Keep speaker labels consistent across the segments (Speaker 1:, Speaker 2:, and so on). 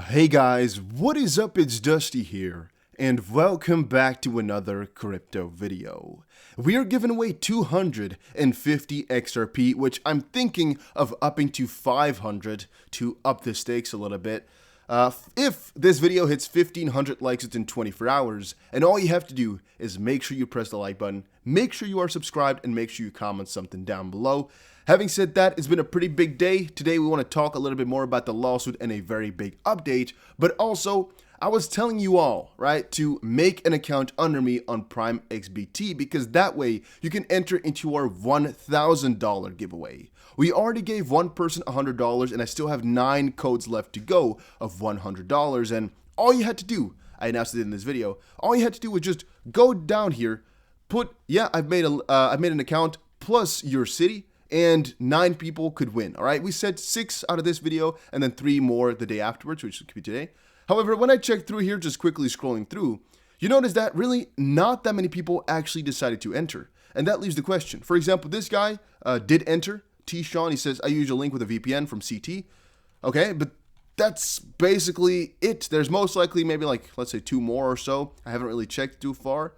Speaker 1: Hey guys, what is up? It's Dusty here, and welcome back to another crypto video. We are giving away 250 XRP, which I'm thinking of upping to 500 to up the stakes a little bit. If this video hits 1,500 likes within 24 hours, and all you have to do is make sure you press the like button, make sure you are subscribed, and make sure you comment something down below. Having said that, it's been a pretty big day. Today we want to talk a little bit more about the lawsuit and a very big update, but also I was telling you all, right, to make an account under me on PrimeXBT because that way you can enter into our $1,000 giveaway. We already gave one person $100 and I still have 9 codes left to go of $100, and all you had to do, I announced it in this video, all you had to do was just go down here, put, I've made an account plus your city, and 9 people could win. All right, we said 6 out of this video and then 3 more the day afterwards, which could be today. However, when I checked through here, just quickly scrolling through, you notice that really not that many people actually decided to enter. And that leaves the question. For example, this guy did enter. T-Sean, he says, I use a link with a VPN from CT. Okay, but that's basically it. There's most likely maybe like, let's say 2 more or so. I haven't really checked too far.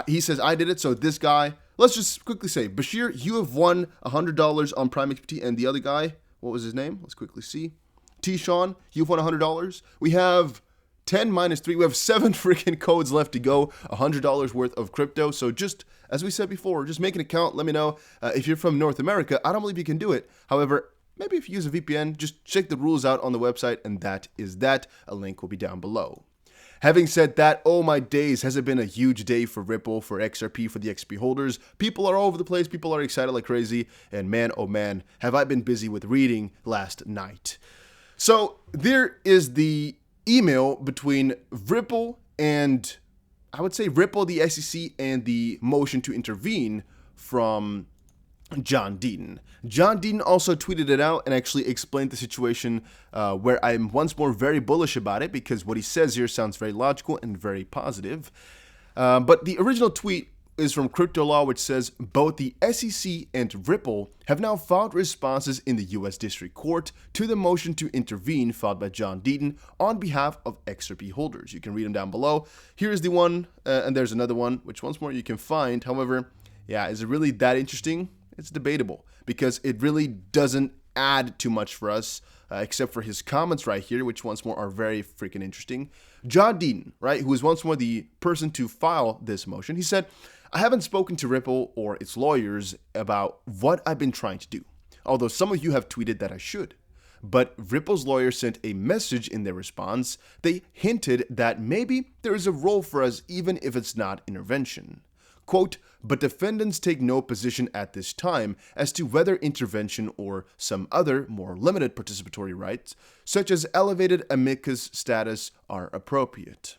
Speaker 1: He says, I did it. So this guy, let's just quickly say, Bashir, you have won $100 on PrimeXBT, and the other guy, what was his name? Let's quickly see. T-Sean, you've won $100. We have 10 minus 3. We have 7 freaking codes left to go, $100 worth of crypto. So just, as we said before, just make an account. Let me know if you're from North America. I don't believe you can do it. However, maybe if you use a VPN, just check the rules out on the website, and that is that. A link will be down below. Having said that, oh my days, has it been a huge day for Ripple, for XRP, for the XP holders. People are all over the place, people are excited like crazy, and man, oh man, have I been busy with reading last night. So there is the email between Ripple and, I would say Ripple, the SEC, and the motion to intervene from John Deaton. John Deaton also tweeted it out and actually explained the situation where I'm once more very bullish about it because what he says here sounds very logical and very positive. But the original tweet is from Crypto Law, which says both the SEC and Ripple have now filed responses in the U.S. District Court to the motion to intervene filed by John Deaton on behalf of XRP holders. You can read them down below. Here's the one, and there's another one, which once more you can find. However, is it really that interesting? It's debatable because it really doesn't add too much for us, except for his comments right here, which once more are very freaking interesting. John Deaton, right, who is once more the person to file this motion, he said, I haven't spoken to Ripple or its lawyers about what I've been trying to do, although some of you have tweeted that I should. But Ripple's lawyer sent a message in their response. They hinted that maybe there is a role for us even if it's not intervention. Quote, but defendants take no position at this time as to whether intervention or some other more limited participatory rights, such as elevated amicus status, are appropriate.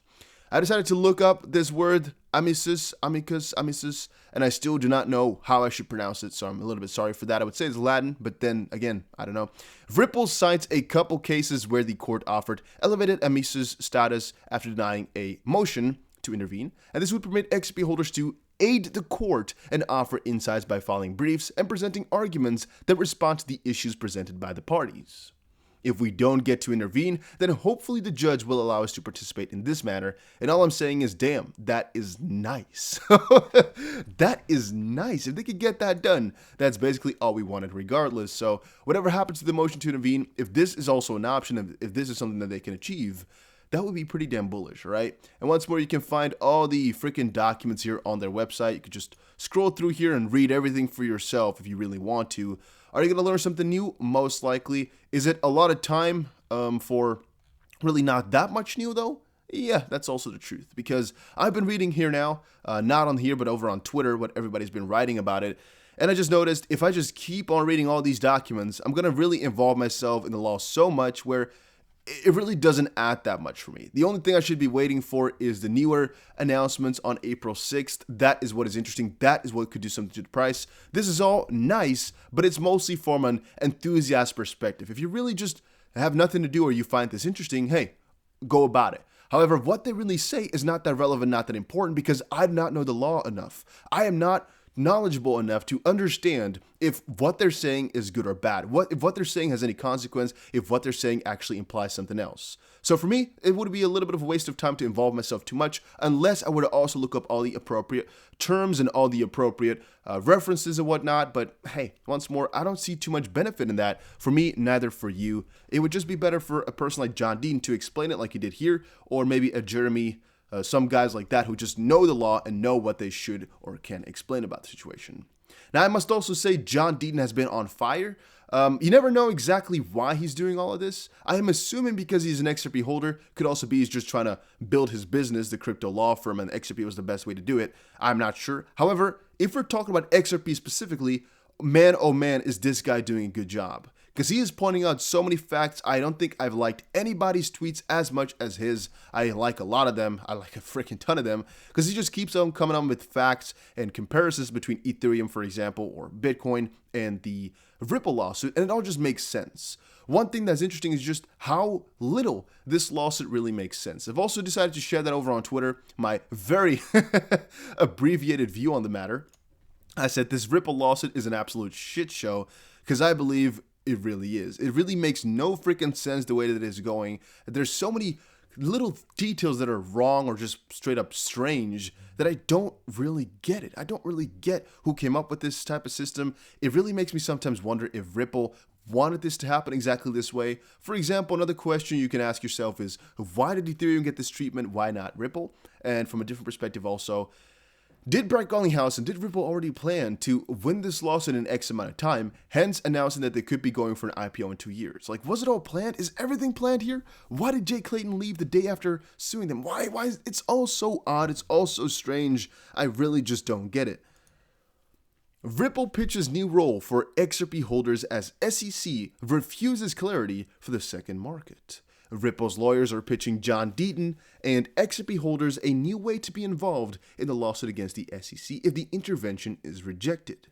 Speaker 1: I decided to look up this word, amicus, and I still do not know how I should pronounce it, so I'm a little bit sorry for that. I would say it's Latin, but then again, I don't know. Ripple cites a couple cases where the court offered elevated amicus status after denying a motion to intervene, and this would permit XP holders to aid the court and offer insights by filing briefs and presenting arguments that respond to the issues presented by the parties. If we don't get to intervene, then hopefully the judge will allow us to participate in this manner, and all I'm saying is, damn, that is nice. That is nice. If they could get that done, that's basically all we wanted regardless. So whatever happens to the motion to intervene, if this is also an option, if this is something that they can achieve, that would be pretty damn bullish, right? And once more, you can find all the freaking documents here on their website. You could just scroll through here and read everything for yourself if you really want to. Are you going to learn something new? Most likely. Is it a lot of time for really not that much new, though? Yeah, that's also the truth. Because I've been reading here now, not on here, but over on Twitter, what everybody's been writing about it. And I just noticed if I just keep on reading all these documents, I'm going to really involve myself in the law so much where it really doesn't add that much for me. The only thing I should be waiting for is the newer announcements on April 6th. That is what is interesting. That is what could do something to the price. This is all nice, but it's mostly from an enthusiast perspective. If you really just have nothing to do or you find this interesting, hey, go about it. However, what they really say is not that relevant, not that important, because I do not know the law enough. I am not knowledgeable enough to understand if what they're saying is good or bad, if what they're saying has any consequence, if what they're saying actually implies something else. So for me, it would be a little bit of a waste of time to involve myself too much unless I were to also look up all the appropriate terms and all the appropriate references and whatnot. But hey, once more, I don't see too much benefit in that. For me, neither for you. It would just be better for a person like John Dean to explain it like he did here, or maybe a Jeremy, some guys like that who just know the law and know what they should or can explain about the situation. Now, I must also say John Deaton has been on fire. You never know exactly why he's doing all of this. I am assuming because he's an XRP holder. Could also be he's just trying to build his business, the crypto law firm, and XRP was the best way to do it. I'm not sure. However, if we're talking about XRP specifically, man, oh man, is this guy doing a good job. Because he is pointing out so many facts. I don't think I've liked anybody's tweets as much as his. I like a lot of them. I like a freaking ton of them. Because he just keeps on coming on with facts and comparisons between Ethereum, for example, or Bitcoin and the Ripple lawsuit. And it all just makes sense. One thing that's interesting is just how little this lawsuit really makes sense. I've also decided to share that over on Twitter, my very abbreviated view on the matter. I said this Ripple lawsuit is an absolute shit show because I believe it really is. It really makes no freaking sense the way that it is going. There's so many little details that are wrong or just straight up strange that I don't really get it. I don't really get who came up with this type of system. It really makes me sometimes wonder if Ripple wanted this to happen exactly this way. For example, another question you can ask yourself is, why did Ethereum get this treatment? Why not Ripple? And from a different perspective also, did Brett Garlinghouse and did Ripple already plan to win this lawsuit in X amount of time, hence announcing that they could be going for an IPO in 2 years? Like, was it all planned? Is everything planned here? Why did Jay Clayton leave the day after suing them? Why is it's all so odd? It's all so strange. I really just don't get it. Ripple pitches new role for XRP holders as SEC refuses clarity for the second market. Ripple's lawyers are pitching John Deaton and XRP holders a new way to be involved in the lawsuit against the SEC if the intervention is rejected.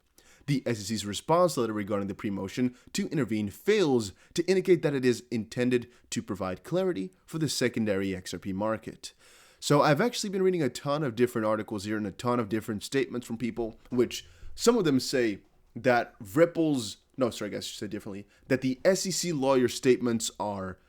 Speaker 1: The SEC's response letter regarding the pre-motion to intervene fails to indicate that it is intended to provide clarity for the secondary XRP market. So I've actually been reading a ton of different articles here and a ton of different statements from people, which some of them say that that the SEC lawyer statements are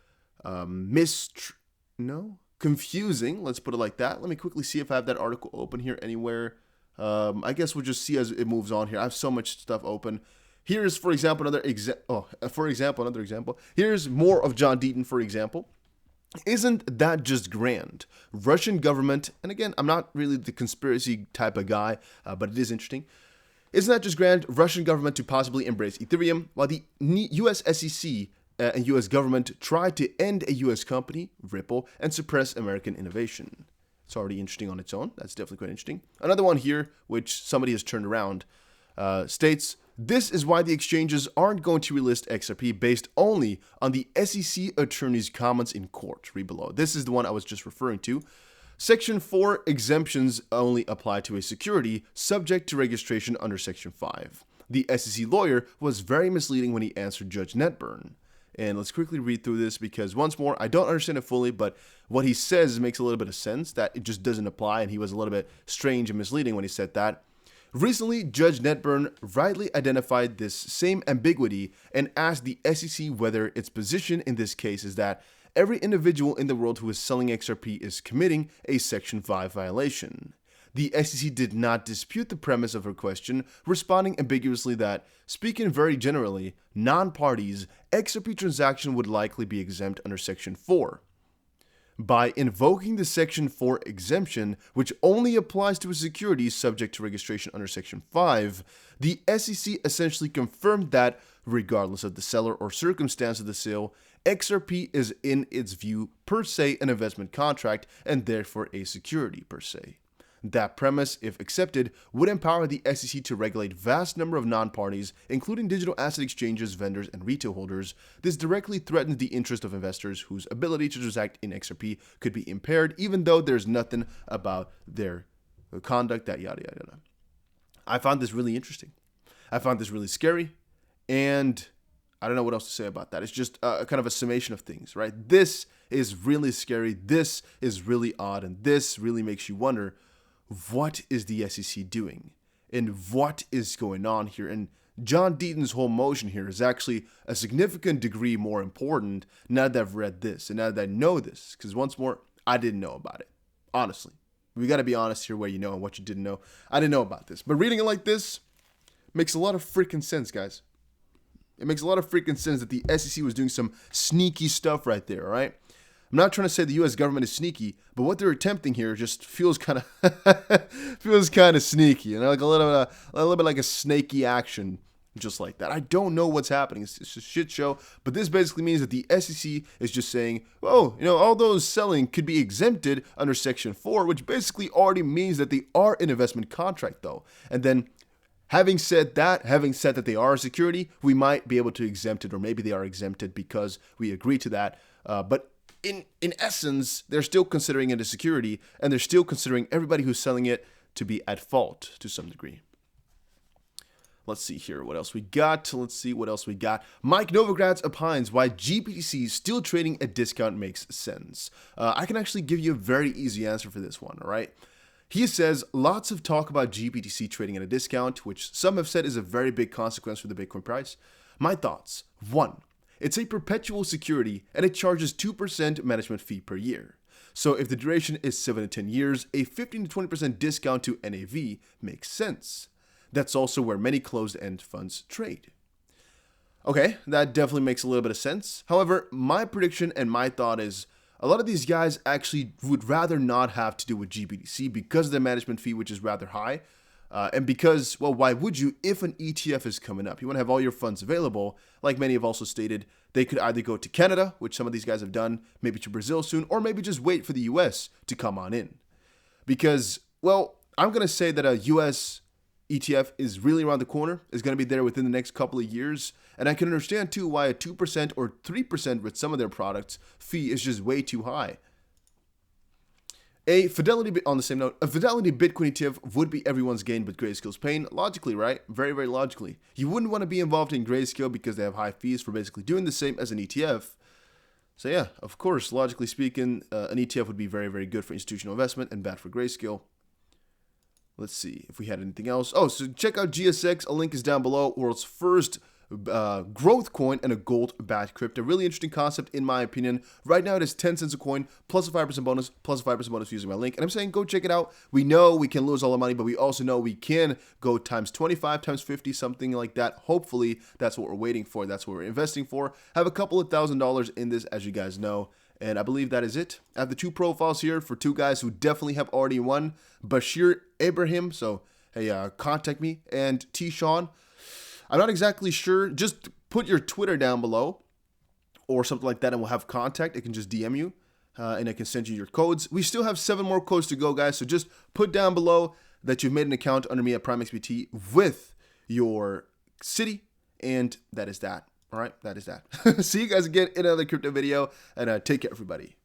Speaker 1: confusing. Let's put it like that. Let me quickly see if I have that article open here anywhere. I guess we'll just see as it moves on here. I have so much stuff open. Here's, for example, another example. Here's more of John Deaton, for example. Isn't that just grand? Russian government, and again, I'm not really the conspiracy type of guy, but it is interesting. Isn't that just grand? Russian government to possibly embrace Ethereum, while the US SEC and U.S. government tried to end a U.S. company, Ripple, and suppress American innovation. It's already interesting on its own. That's definitely quite interesting. Another one here, which somebody has turned around, states, this is why the exchanges aren't going to relist XRP based only on the SEC attorney's comments in court. Read below. This is the one I was just referring to. Section 4 exemptions only apply to a security subject to registration under Section 5. The SEC lawyer was very misleading when he answered Judge Netburn. And let's quickly read through this because, once more, I don't understand it fully, but what he says makes a little bit of sense that it just doesn't apply, and he was a little bit strange and misleading when he said that. Recently, Judge Netburn rightly identified this same ambiguity and asked the SEC whether its position in this case is that every individual in the world who is selling XRP is committing a Section 5 violation. The SEC did not dispute the premise of her question, responding ambiguously that, speaking very generally, non-parties, XRP transaction would likely be exempt under Section 4. By invoking the Section 4 exemption, which only applies to a security subject to registration under Section 5, the SEC essentially confirmed that, regardless of the seller or circumstance of the sale, XRP is in its view per se an investment contract and therefore a security per se. That premise, if accepted, would empower the SEC to regulate vast number of non-parties, including digital asset exchanges, vendors, and retail holders. This directly threatens the interest of investors whose ability to transact in XRP could be impaired, even though there's nothing about their conduct that yada yada yada. I found this really interesting. I found this really scary, and I don't know what else to say about that. It's just kind of a summation of things, right? This is really scary. This is really odd, and this really makes you wonder, what is the SEC doing? in what is going on here. And John Deaton's whole motion here is actually a significant degree more important now that I've read this and now that I know this. Because once more, I didn't know about it. Honestly. We got to be honest here, what you know and what you didn't know. I didn't know about this. But reading it like this makes a lot of freaking sense, guys. It makes a lot of freaking sense that the SEC was doing some sneaky stuff right there, all right? I'm not trying to say the U.S. government is sneaky, but what they're attempting here just feels kind of sneaky, you know, like a little bit like a snaky action, just like that. I don't know what's happening. It's a shit show, but this basically means that the SEC is just saying, oh, you know, all those selling could be exempted under Section 4, which basically already means that they are an investment contract, though. And then having said that they are a security, we might be able to exempt it, or maybe they are exempted because we agree to that. But in essence, they're still considering it a security, and they're still considering everybody who's selling it to be at fault to some degree. Let's see here what else we got. Mike Novogratz opines why GBTC still trading at discount makes sense. I can actually give you a very easy answer for this one, all right? He says, lots of talk about GBTC trading at a discount, which some have said is a very big consequence for the Bitcoin price. My thoughts. 1. It's a perpetual security, and it charges 2% management fee per year. So if the duration is 7 to 10 years, a 15 to 20% discount to NAV makes sense. That's also where many closed-end funds trade. Okay, that definitely makes a little bit of sense. However, my prediction and my thought is a lot of these guys actually would rather not have to do with GBTC because of the management fee, which is rather high. And because, well, why would you if an ETF is coming up? You want to have all your funds available. Like many have also stated, they could either go to Canada, which some of these guys have done, maybe to Brazil soon, or maybe just wait for the US to come on in. Because, well, I'm going to say that a US ETF is really around the corner, is going to be there within the next couple of years. And I can understand, too, why a 2% or 3% with some of their products fee is just way too high. On the same note, a Fidelity Bitcoin ETF would be everyone's gain but Grayscale's pain. Logically, right? Very, very logically. You wouldn't want to be involved in Grayscale because they have high fees for basically doing the same as an ETF. So yeah, of course, logically speaking, an ETF would be very, very good for institutional investment and bad for Grayscale. Let's see if we had anything else. Oh, so check out GSX. A link is down below. World's first growth coin and a gold-backed crypto. Really interesting concept in my opinion. Right now it is 10 cents a coin, plus a 5% bonus, plus a 5% bonus using my link. And I'm saying go check it out. We know we can lose all the money, but we also know we can go times 25, times 50, something like that. Hopefully that's what we're waiting for. That's what we're investing for. Have a couple of $1,000s in this, as you guys know. And I believe that is it. I have the two profiles here for two guys who definitely have already won. Bashir Ibrahim, so hey, contact me, and T. Sean. I'm not exactly sure. Just put your Twitter down below or something like that and we'll have contact. I can just DM you and I can send you your codes. We still have 7 more codes to go, guys. So just put down below that you've made an account under me at PrimeXBT with your city. And that is that. All right, that is that. See you guys again in another crypto video and take care, everybody.